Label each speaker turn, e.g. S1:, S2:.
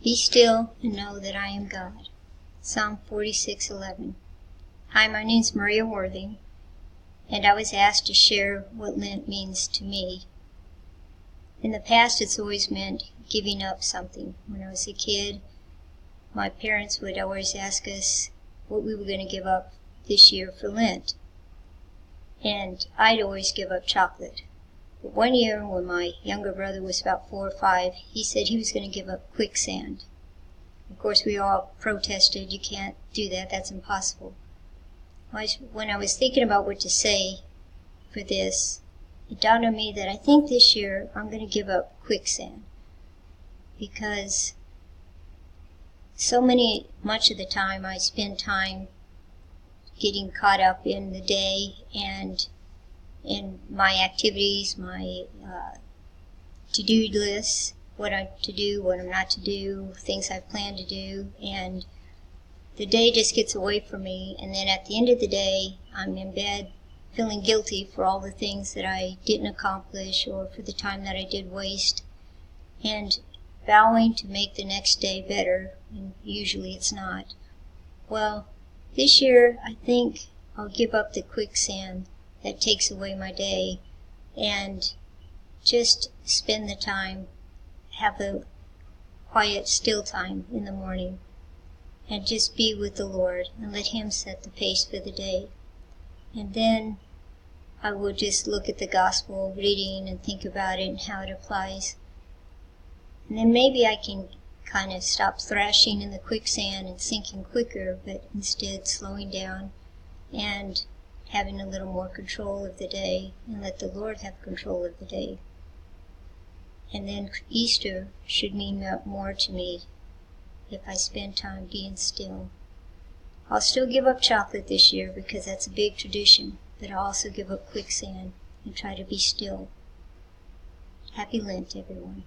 S1: Be still and know that I am God. Psalm 46:11. Hi, my name's Maria Worthing, and I was asked to share what Lent means to me. In the past, it's always meant giving up something. When I was a kid, my parents would always ask us what we were going to give up this year for Lent. And I'd always give up chocolate. But one year, when my younger brother was about 4 or 5, he said he was going to give up quicksand. Of course, we all protested, you can't do that, that's impossible. When I was thinking about what to say for this, it dawned on me that I think this year I'm going to give up quicksand. Because much of the time I spend time getting caught up in the day and in my activities, my to-do lists, what I'm to do, what I'm not to do, things I've planned to do, and the day just gets away from me, and then at the end of the day, I'm in bed feeling guilty for all the things that I didn't accomplish or for the time that I did waste, and vowing to make the next day better, and usually it's not. Well, this year I think I'll give up the quicksand that takes away my day and just spend the time, have a quiet, still time in the morning, and just be with the Lord and let Him set the pace for the day. And then I will just look at the gospel reading and think about it and how it applies. And then maybe I can kind of stop thrashing in the quicksand and sinking quicker, but instead slowing down and having a little more control of the day and let the Lord have control of the day. And then Easter should mean more to me if I spend time being still. I'll still give up chocolate this year because that's a big tradition, but I'll also give up quicksand and try to be still. Happy Lent, everyone.